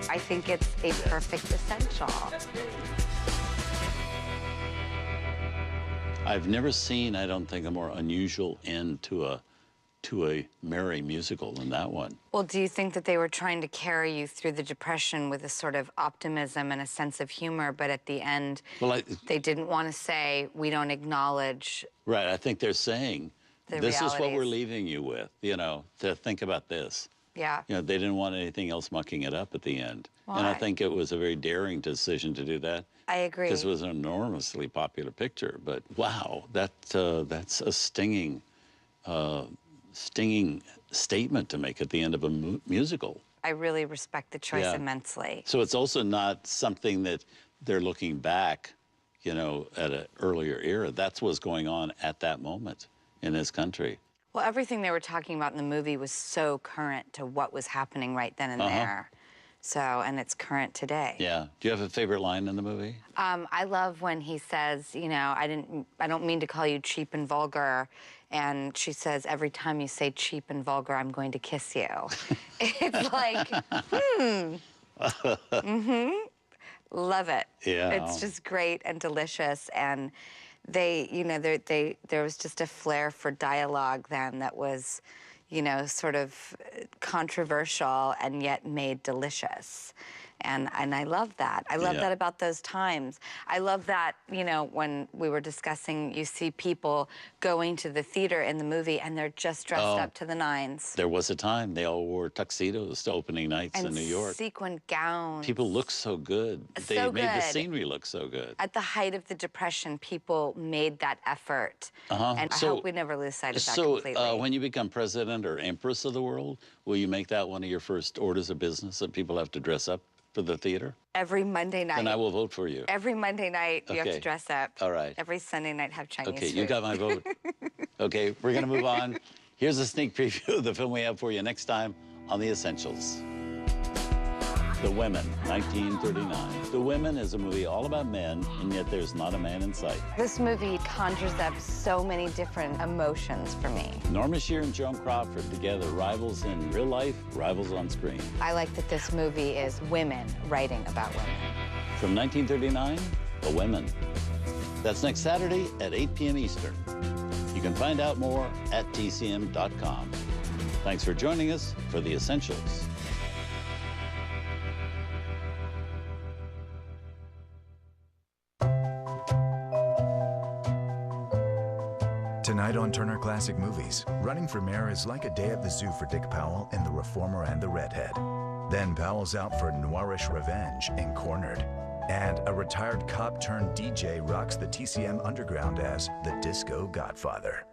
I think it's a perfect essential. I've never seen, I don't think, a more unusual end to a merry musical than that one. Well, do you think that they were trying to carry you through the Depression with a sort of optimism and a sense of humor, but at the end, they didn't want to say, we don't acknowledge... Right, I think they're saying, this is what we're leaving you with, you know, to think about this. Yeah. You know, they didn't want anything else mucking it up at the end. Well, and I think it was a very daring decision to do that. I agree. Because it was an enormously popular picture. But wow, that's a stinging statement to make at the end of a musical. I really respect the choice immensely. So it's also not something that they're looking back, you know, at an earlier era. That's what's going on at that moment in this country. Well, everything they were talking about in the movie was so current to what was happening right then and there. So, and it's current today. Yeah. Do you have a favorite line in the movie? I love when he says, you know, I don't mean to call you cheap and vulgar. And she says, every time you say cheap and vulgar, I'm going to kiss you. It's like, Love it. Yeah. It's just great and delicious. And they, you know, there was just a flair for dialogue then that was, you know, sort of controversial and yet made delicious. And I love that. I love that about those times. I love that, you know, when we were discussing, you see people going to the theater in the movie and they're just dressed up to the nines. There was a time they all wore tuxedos to opening nights in New York. And sequin gowns. People looked so good. They made the scenery look so good. At the height of the Depression, people made that effort. And I hope we never lose sight of that completely. So when you become president or empress of the world, will you make that one of your first orders of business, that people have to dress up for the theater? Every Monday night. Then I will vote for you. Every Monday night, you have to dress up. All right. Every Sunday night, have Chinese food. Okay, you got my vote. Okay, we're going to move on. Here's a sneak preview of the film we have for you next time on The Essentials. The Women, 1939. The Women is a movie all about men, and yet there's not a man in sight. This movie conjures up so many different emotions for me. Norma Shear and Joan Crawford together, rivals in real life, rivals on screen. I like that this movie is women writing about women. From 1939, The Women. That's next Saturday at 8 p.m. Eastern. You can find out more at TCM.com. Thanks for joining us for The Essentials. Tonight on Turner Classic Movies, running for mayor is like a day at the zoo for Dick Powell in The Reformer and the Redhead. Then Powell's out for noirish revenge in Cornered. And a retired cop turned DJ rocks the TCM underground as the Disco Godfather.